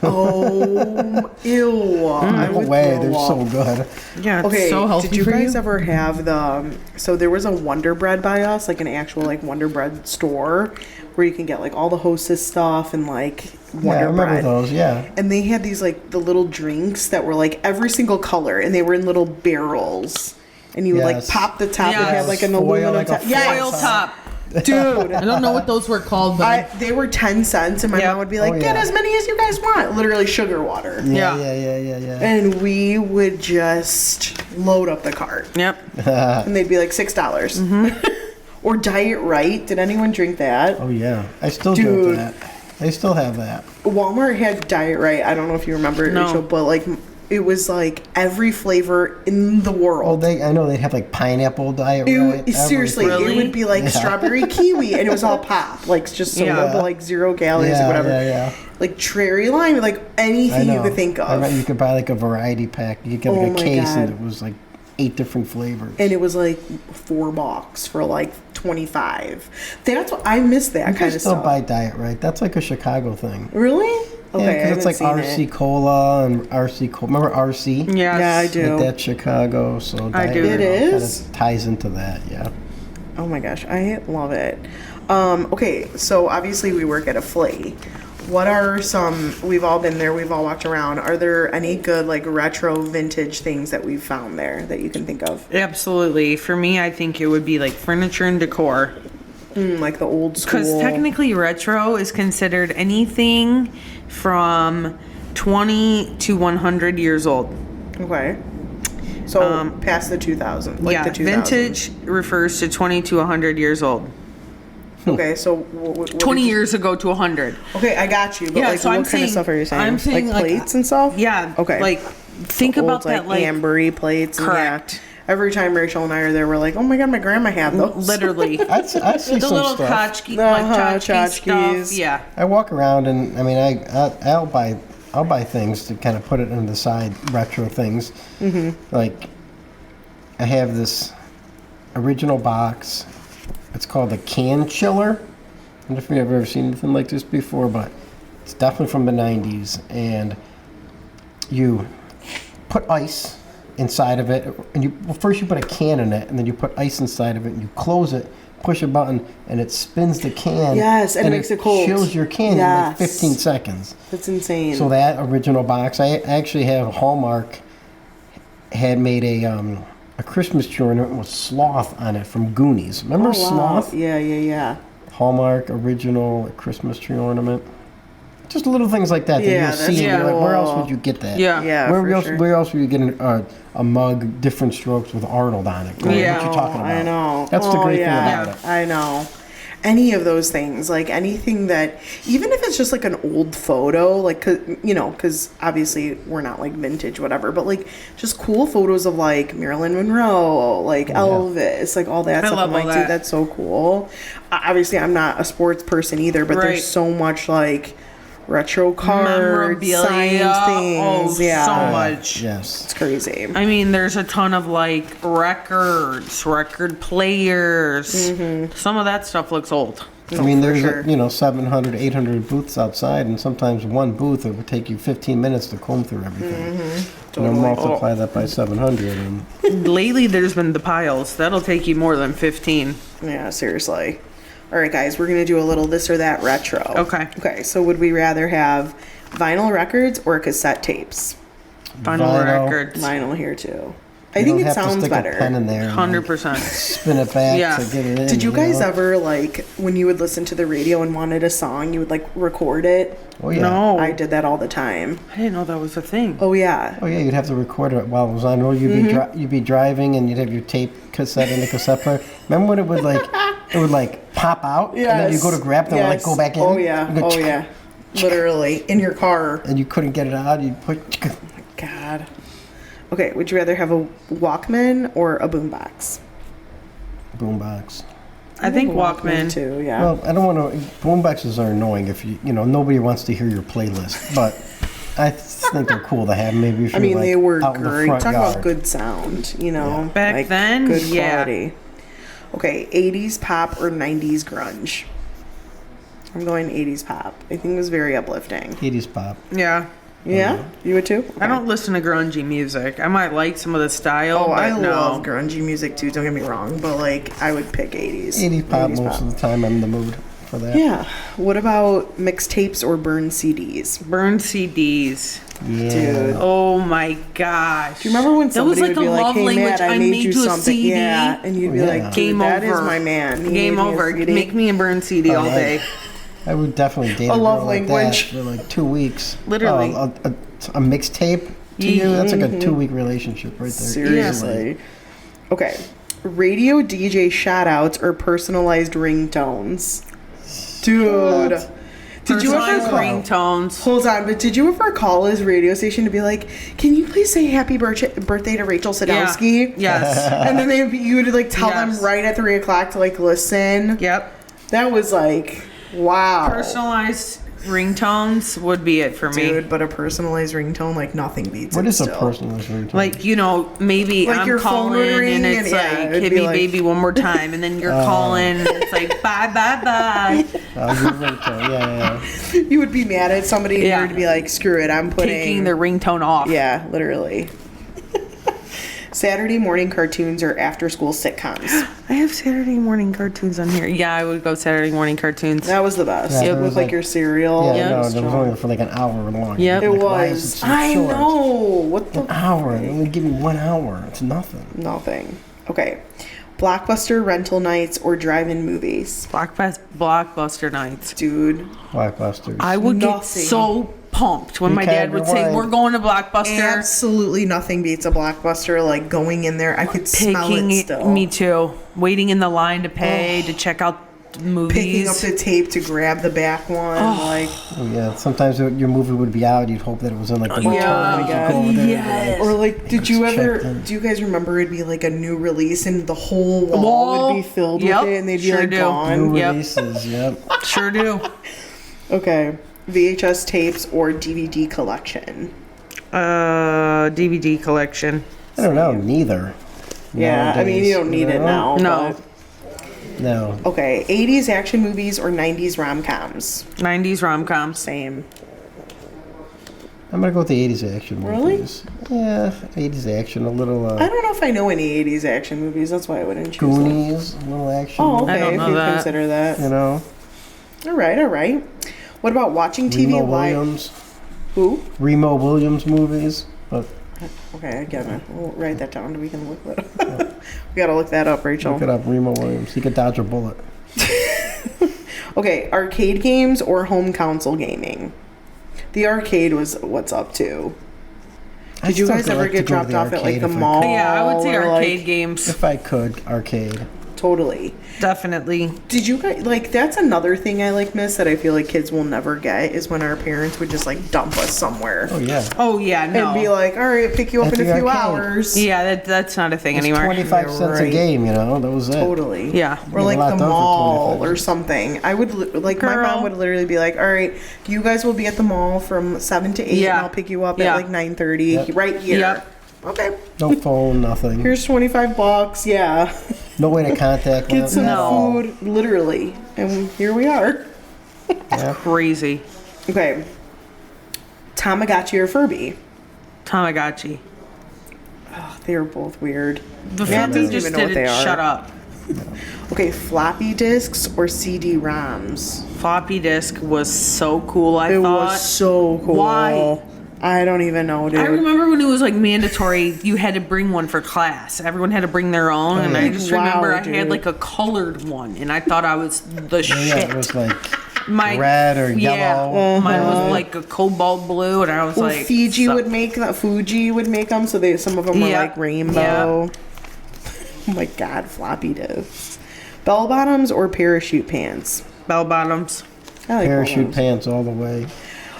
Oh, ew. I No would way, throw they're so up. good. Yeah, it's Okay, so healthy did you for guys you. ever have the... So there was a Wonder Bread by us, like an actual like Wonder Bread store where you can get like all the Hostess stuff and like Wonder Yeah, I remember Bread. those, yeah. And they had these like the little drinks that were like every single color and they were in little barrels. And you would like Yes. pop the top and Yes. have like an Foil, aluminum like a top. foil Yes. Foil top. Dude. I don't know what those were called, but They were 10 cents, and my Yep. mom would be like, Oh, get yeah. as many as you guys want. Literally sugar water. Yeah. Yeah. And we would just load up the cart. yep. And they'd be like $6. Or Diet Right. Did anyone drink that? Oh yeah, I still Dude. do that. I still have that. Walmart had Diet Right. I don't know if you remember it, No. Rachel, but like it was like every flavor in the world. Oh, I know they have like pineapple diet. Seriously, Really? it would be like strawberry kiwi, and it was all pop, like just soda, Yeah. but like 0 calories or whatever. Yeah. Like cherry lime, like I anything you know. could think I bet of. you could buy like a variety pack. You could get Oh like a my case, God. and it was like 8 different flavors. And it was like $4 for like 25. That's what I miss that You kind can of still stuff. buy Diet Right. That's like a Chicago thing. Really? Yeah, Okay, I because it's like haven't RC seen it. Cola and RC Cola. Remember RC? Yes. Yeah, I do. Like that's Chicago. So I Diet do. Right It is? Kind of ties into that. Yeah. Oh my gosh, I love it. Okay, so obviously we work at a flea. What are some, we've all been there, we've all walked around. Are there any good like retro vintage things that we've found there that you can think of? Absolutely. For me, I think it would be like furniture and decor. Like the old school. Because technically, retro is considered anything from 20 to 100 years old. Okay. So past the 2000s. Like yeah, the 2000s. vintage refers to 20 to 100 years old. Okay, so what 20 did you- years ago to 100. Okay, I got you. But Yeah, like, so what I'm kind saying- of stuff are you saying? I'm saying, like like, plates and stuff. Yeah. Okay. Like, think Old, about that, like, ambery plates. And Correct. yeah. Every time Rachel and I are there, we're like, oh my god, my grandma had those. literally. I see The some little stuff. tchotchke, like tchotchke tchotchkes. stuff. Yeah. I walk around and I mean I'll buy things to kind of put it in the side retro things. Like I have this original box. It's called a can chiller. I don't know if you've ever seen anything like this before, but it's definitely from the 90s. And you put ice inside of it, and first you put a can in it, and then you put ice inside of it, and you close it, push a button, and it spins the can. Yes, and makes it cold. Chills your can in like Yes. 15 seconds. That's insane. So that original box, I actually have Hallmark had made a Christmas tree ornament with sloth on it from Goonies. Remember Oh, wow. sloth? Yeah. Hallmark original Christmas tree ornament. Just little things like that that Yeah, you'll that's see. And you're like, where else cool. would you get that? Yeah. Yeah, Where for else? sure. Where else would you get a mug, different strokes with Arnold on it? Right? Yeah. What you talking about? I know. That's the great thing about it. I know. Any of those things, like anything that, even if it's just like an old photo, like, because obviously we're not like vintage, whatever, but like just cool photos of like Marilyn Monroe, like Elvis, like all that I stuff. love I'm like, all dude, that. that's so cool. Obviously, I'm not a sports person either, but Right. there's so much like retro cards, signed things. Oh, yeah. so much. Yes. It's crazy. I mean, there's a ton of like records, record players. Some of that stuff looks old. I mean, for there's sure. 700, 800 booths outside, and sometimes one booth it would take you 15 minutes to comb through everything. Totally. Multiply that by 700, and Lately, there's been the piles. That'll take you more than 15. Yeah, seriously. All right, guys, we're going to do a little this or that retro. Okay. Okay, so would we rather have vinyl records or cassette tapes? Vinyl records. Vinyl here, too. I you think don't it have to sounds stick better. a pen in there. and, like, 100%. spin it back Yeah. to get it in. Did you guys know? ever, like, when you would listen to the radio and wanted a song, you would, like, record it? Oh yeah. No. I did that all the time. I didn't know that was a thing. Oh, yeah. Oh yeah, you'd have to record it while it was on. Or you'd be driving and you'd have your tape cassette in the cassette player. Remember when it would like pop out and then you go to grab it and it would like go back in. Oh, yeah. You go, Oh, yeah. Literally. In your car. And you couldn't get it out. You put. God. Okay, would you rather have a Walkman or a boombox? Boombox. I think Walkman. too, yeah. Well, I don't want to. Boomboxes are annoying if nobody wants to hear your playlist, but I think they're cool to have. Maybe if you're I mean, like, they were out in the great. front Talk yard. about good sound, Yeah. Back like, then, good yeah. quality. Okay, 80s pop or 90s grunge? I'm going 80s pop. I think it was very uplifting. 80s pop. Yeah. Yeah? You would too? I don't listen to grungy music. I might like some of the style, Oh, but I no. love grungy music too, don't get me wrong, but like, I would pick 80s. 80s pop 80s most of the time. I'm in the mood. for that. Yeah. What about mixtapes or burned CDs? Burned CDs. Yeah. Dude. Oh my gosh. Do you remember when somebody that was like would be a like, love "Hey, language. Matt, I I made made you you a something." CD. Yeah, and you'd be Yeah. like, "Dude, Game that over. is my man. He Game made me a over. CD." Make me a burned CD all day. I would definitely date A a love girl like that language. for like 2 weeks. Literally. Oh, a mixtape to you? That's like a 2-week relationship right there. Seriously. Okay. Radio DJ shoutouts or personalized ringtones. Dude. What? Did you Personalized ever ringtones? Hold on, but did you ever call his radio station to be like, "Can you please say happy birthday to Rachel Sadowski?" Yeah. Yes. And then you would like tell Yes. them right at 3:00 to like listen. Yep. That was like, wow. Personalized ringtones would be it for me. Dude, but a personalized ringtone, like nothing beats What it is a still. personalized ringtone? Like, you know, maybe Like your I'm phone would calling ring and it's and, yeah, like, it'd hit be me like- baby one more time. And then you're calling and it's like, bye, bye, bye. Your ringtone. Yeah. You would be mad at somebody and Yeah. you would be like, "Screw it, I'm putting." Taking their ringtone off. Yeah, literally. Saturday morning cartoons or after school sitcoms. I have Saturday morning cartoons on here. Yeah, I would go Saturday morning cartoons. That was the best. Yeah, It there looked was like like- your cereal. Yeah, no, it was Strong. only for like an hour long. Yep. It Like, why is was. it so I short? know. What the? An hour. They only give me 1 hour. It's nothing. Nothing. Okay. Blockbuster rental nights or drive-in movies. Blockbuster nights. Dude, Blockbusters. I would get Nothing. so pumped when You my can't dad would say, rewind. "We're going to Blockbuster." absolutely nothing beats a Blockbuster. Like going in there, I could smell Picking it it, still. me too. Waiting in the line to pay to check out movies. Picking up the tape to grab the back one. Like, Oh, yeah. Sometimes your movie would be out. You'd hope that it was in like the return. yeah. You could go over there and be Yes. or like, did you Check ever? them. Do you guys remember it'd be like a new release and the whole wall, Wall. would be filled Yep, with it, and they'd be sure like do. gone. New Yep. releases. Yep. Sure do. Okay, VHS tapes or DVD collection. DVD collection. I don't know. Neither. Yeah, I mean, you don't need it now. No. but- No. Okay, 80s action movies or 90s rom-coms? 90s rom-coms. Same. I'm gonna go with the 80s action Really? movies. Yeah, 80s action. A little I don't know if I know any 80s action movies. That's why I wouldn't choose them. Goonies. A little action. Oh, movie, I okay, don't if know you that. consider that. You know. All right. What about watching TV Remo live? Williams. Who? Remo Williams movies. But Okay, I get it. We'll write that down. We can look that up. We gotta look that up, Rachel. look it up. Remo Williams. He could dodge a bullet. Okay, arcade games or home console gaming? The arcade was what's up to. Did you guys ever get dropped off at like the mall? Yeah, I would say or, arcade like, games. If I could, arcade. Totally. Definitely. Did you guys like? That's another thing I like miss that I feel like kids will never get is when our parents would just like dump us somewhere Oh yeah. Oh, yeah, no. and be like, "All right, pick you up At in a the few arcade. hours." yeah, that's not a thing It's anymore. 25 cents a Right. game. You know, that was it. Totally. Yeah. Or Yeah, like a lot the done for mall 25 or something. I would like my Girl. mom would literally be like, "All right, you guys will be at the mall from 7 to 8 Yeah. and I'll pick you up Yeah. at like 9:30 Yep. right here." Yep. Okay. No phone, nothing. Here's $25. Yeah. No way to contact Get them some at all. food literally. And here we are. Yeah. Crazy. Okay. Tamagotchi or Furby? Tamagotchi. They were both weird. The Yeah, Furby doesn't just even know what didn't they are. shut up. Okay, floppy disks or CD-ROMs? Floppy disk was so cool, I It thought. was so cool. Why? I don't even know, dude. I remember when it was like mandatory, you had to bring one for class. Everyone had to bring their own, and I just Wow, remember I dude. had like a colored one, and I thought I was the Yeah, shit. it was like My red or yeah, yellow. mine was like a cobalt blue, and I was Well, like, Fuji so- would make them, so some of them were Yeah. like rainbow. Oh my god, floppy disks. Bell bottoms or parachute pants? bell bottoms, I like Parachute bell bottoms. pants all the way.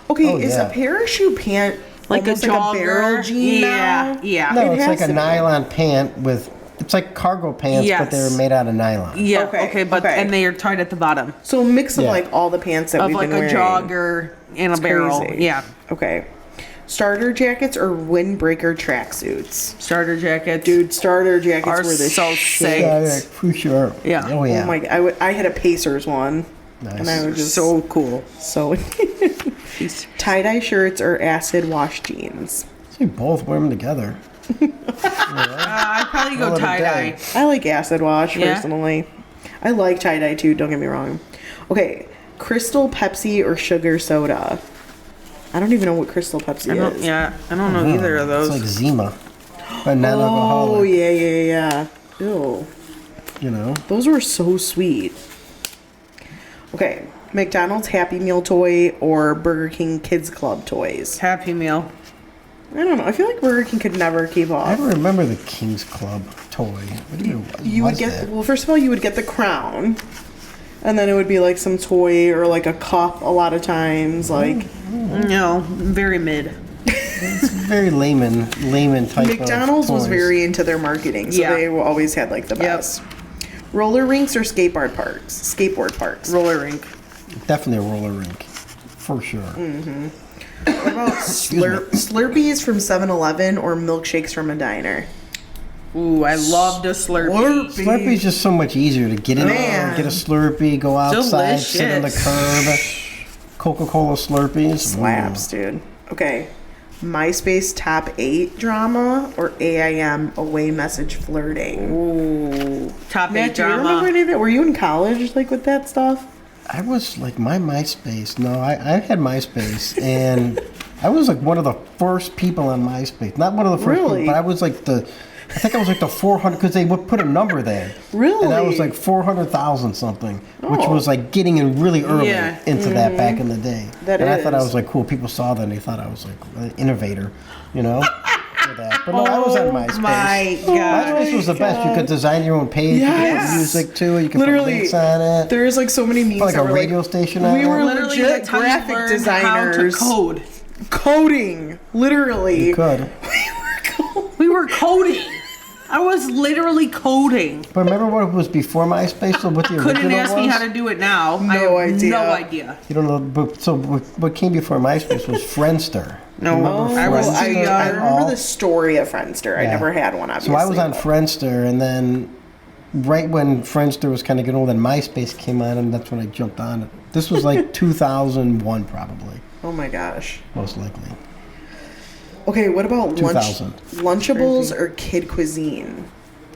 Okay, Oh, is yeah. a parachute pant like a almost jogger. like a barrel jean yeah, now? yeah, No, It it's has like to a be. nylon pant with. It's like cargo pants, Yes. but they're made out of nylon. yeah. Okay, Okay, but okay. and they are tied at the bottom So a mix of Yeah. like all the pants that of we've like been a wearing. jogger and a barrel. Crazy. Yeah, Okay. Starter jackets or windbreaker tracksuits? starter jackets. Dude, starter jackets Are were the so shit. sick. Yeah, yeah, for sure. Yeah. Oh yeah. Oh my god, I had a Pacers one. Nice. And I was just so cool. so tie-dye shirts or acid wash jeans. See, both wear them together. I'd probably go Call it a tie dye. day. I like acid wash Yeah? personally. I like tie-dye too, don't get me wrong. Okay, Crystal Pepsi or sugar soda. I don't even know what Crystal Pepsi is. I don't know either of those. It's like Zima, but non-alcoholic. Oh, yeah. Ew. You know? Those were so sweet. Okay, McDonald's Happy Meal toy or Burger King Kids Club toys. Happy Meal. I don't know. I feel like Burger King could never keep up. I don't remember the King's Club toy. What do You would get, well, first of all, you would get the crown. And then it would be like some toy or like a cup a lot of times. Like, No, very mid. It's very layman type McDonald's of was toys. very into their marketing. So Yeah. they always had like the best. Roller rinks or skateboard parks? Roller rink. Definitely a roller rink. For sure. What about Slurpees from 7-Eleven or milkshakes from a diner? Ooh, I loved a Slurpee. Slurpee's just so much easier to get in there, get a Slurpee, go outside, sit on the curb. Coca-Cola Slurpees. Slaps, dude. Okay. MySpace top 8 drama or AIM away message flirting? Ooh, top 8 Matt, do you remember drama. any of that? Were you in college like with that stuff? I was like my MySpace. No, I had MySpace, and I was like one of the first people on MySpace. Not one of the first, Really? people, but I was like I think I was like the 400 because they would put a number there. Really? And I was like 400,000 something, which Oh. was like getting in really early Yeah. into that back in the day. That and I thought I is. was like cool. People saw that and they thought I was like an innovator, you know. For that. But no, I was on MySpace. my God. MySpace was the best. You could design your own page. You Yes. could put music to it. You could Literally, put links on it. There's like so many memes Like that a were radio like, station on we it. were Literally, legit that's how you graphic learn designers. how to code. Coding, literally. You could. We were coding. I was literally coding. But remember what was before MySpace? So what the original Couldn't ask was? me how to do it now. I No have idea. No idea. You don't know. But so what came before MySpace was Friendster. No, Remember I was Friendster too young. I at remember all? the story of Friendster. I Yeah. never had one, obviously. So I was on but- Friendster, and then right when Friendster was kind of getting old and MySpace came on, and that's when I jumped on it. This was like 2001, probably, Oh my gosh. most likely. Okay, what about 2000. Lunchables or kid cuisine?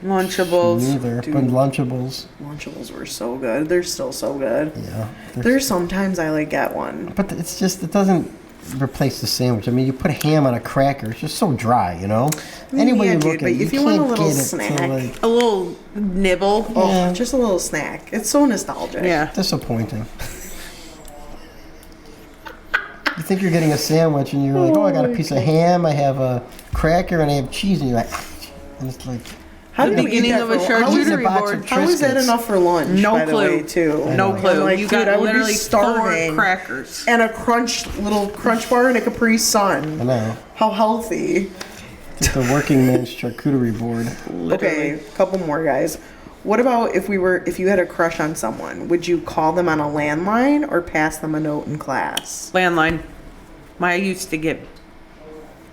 Lunchables. Neither, Dude. but Lunchables, Lunchables were so good. They're still so good. yeah. There's sometimes I like get one. But it's just it doesn't replace the sandwich. I mean, you put ham on a cracker; it's just so dry, you know. Any way Yeah, you dude, look at but it, if you want a can't little get it to, snack. like, A little nibble. Oh, Yeah. just a little snack. It's so nostalgic. Yeah. disappointing. You think you're getting a sandwich, and you're like, "Oh, I got a piece of ham, I have a cracker, and I have cheese," and you're like, and it's like, How The did you eat beginning that of a for- how is Eating charcuterie a box board. of How is that Triscuits. enough for lunch? No by the clue. way, too. No know. clue. I'm like, You dude, got I would be literally starving. 4 crackers. And a little crunch bar and a Capri I Sun. know, How healthy. it's the working man's charcuterie board. Okay, a couple more guys. What about if you had a crush on someone? Would you call them on a landline or pass them a note in class? Landline. I used to get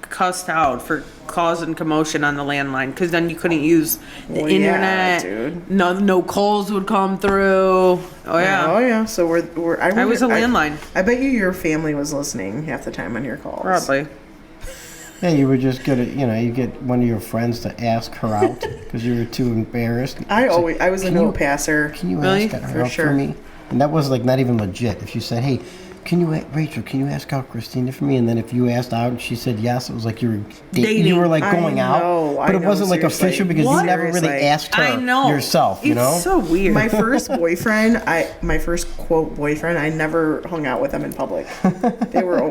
cussed out for causing commotion on the landline because then you couldn't use the Well, yeah, internet. dude. No calls would come through. Oh yeah. Oh yeah. So we're I was a landline. I bet you your family was listening half the time on your calls. Probably. Yeah, you would just get it. You know, you get one of your friends to ask her out because you were too embarrassed. I was a Can note you- passer. Can you Really? ask her For out sure. for me? And that was like not even legit. If you said, "Hey, Rachel, can you ask out Christina for me?" And then if you asked out and she said yes, it was like you were Dating. You were like I going out, know, but I it know, wasn't like seriously. official because What? you never really Seriously. asked her I know yourself. You it's know, so weird. My first boyfriend, my first quote boyfriend, I never hung out with them in public.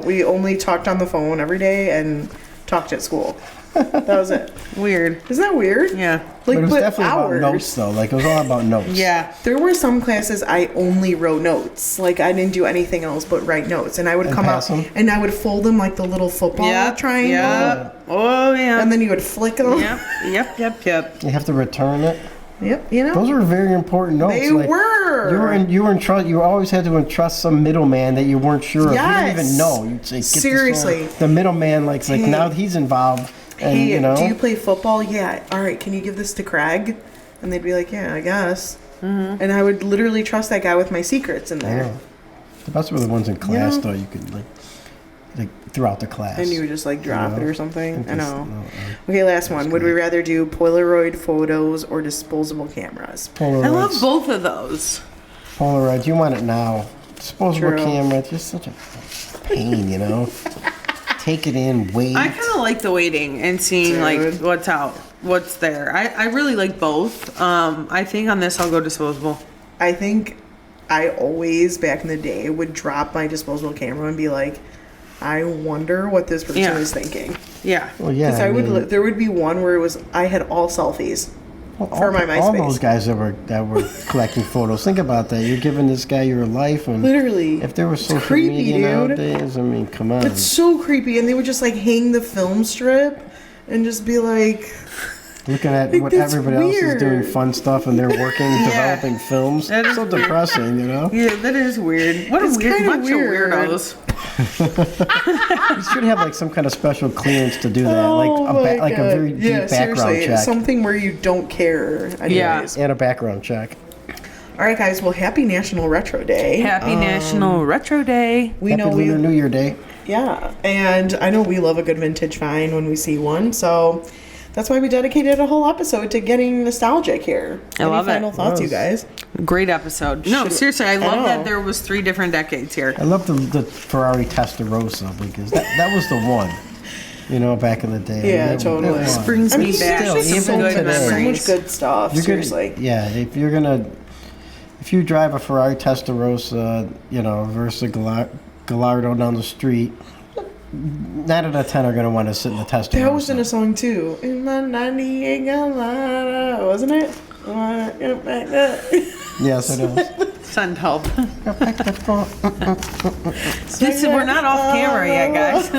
We only talked on the phone every day and talked at school. That was it. Weird. Isn't that weird? Yeah. Like, but it was definitely hours. about notes though. Like it was all about notes. Yeah. There were some classes I only wrote notes. Like I didn't do anything else but write notes, and I would And come out pass 'em? and I would fold them like the little football Yeah. triangle, Yeah. Oh yeah. and then you would flick them. Yep. You have to return it. Yep. You know. Those were very important notes. They like, were. You were in trust. You always had to entrust some middleman that you weren't sure of. You didn't even Yes. know. You'd say, "Get this Seriously. going." The middleman, like Hey. now he's involved, and Hey, you know. do you play football? Yeah. All right. Can you give this to Craig? And they'd be like, yeah, I guess. Mm-hmm. And I would literally trust that guy with my secrets in there. Yeah. The best were the ones in class, know? though. You could like throughout the class. And you would just like drop You know? it or something. I know. No, Okay, last one. Would we great. rather do Polaroid photos or disposable cameras? I love both of those. Polaroid, you want it now. Disposable True. camera, it's just such a pain, you know? Take it in, wait. I kind of like the waiting and seeing like Dude. what's there. I really like both. I think on this I'll go disposable. I think I always, back in the day, would drop my disposable camera and be like, I wonder what this person Yeah. is thinking. Yeah. Well, yeah. Because there would be one where I had all selfies. for my All MySpace. those guys that were collecting photos. Think about that. You're giving this guy your life, and Literally. if there was It's social creepy, media dude. nowadays, I mean, come on. It's so creepy, and they would just like hang the film strip and just be like, Looking at Like, what that's everybody else is doing weird. fun stuff, and they're working, developing films. That is So depressing, you know. Yeah, that is weird. What It's a weird kinda bunch weird. of weirdos. You should have like some kind of special clearance to do that, like oh my a God. very deep yeah, background seriously, check something where you don't care. Anyways. and a background check. All right, guys. Well, happy National Retro Day. Happy National Retro Day. We Happy know Lunar New Year Day. Yeah, and I know we love a good vintage find when we see one, so that's why we dedicated a whole episode to getting nostalgic here. I love it. Any final thoughts, you Yes. guys? Great episode. No, Should- seriously, I love know. that there was 3 different decades here. I love the Ferrari Testarossa because that was the one, you know, back in the day. Yeah, That- totally. that one. Brings I mean, me back there's to just even some good today. so memories. much good stuff. You're gonna- Seriously. yeah, if you drive a Ferrari Testarossa, you know, versus a Gallardo down the street, 9 out of 10 are gonna want to sit in the Testarossa. That was in a song too. In my 98 Gallardo, wasn't it? Wanna get back up. Yes, it is. Send help. Swing We're not off camera yet, guys.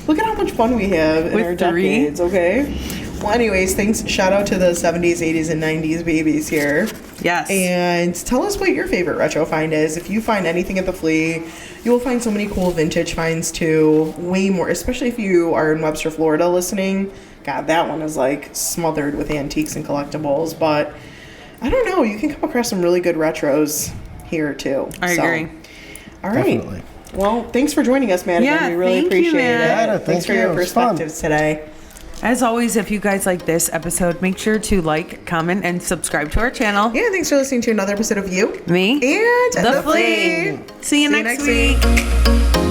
Look at how much fun we have in With our 3. decades, okay? Well, anyways, thanks. Shout out to the 70s, 80s, and 90s babies here. Yes. And tell us what your favorite retro find is. If you find anything at the flea, you will find so many cool vintage finds too. Way more, especially if you are in Webster, Florida listening. God, that one is like smothered with antiques and collectibles. But I don't know, you can come across some really good retros here too. I agree. All right. Definitely. Well, thanks for joining us, Madigan. Yeah, we really thank you, appreciate it. Mad. Yeah, Thanks thank for you. your It was fun. perspectives today. As always, if you guys like this episode, make sure to like, comment, and subscribe to our channel. Yeah, thanks for listening to another episode of You Me and the Flea. See you next week.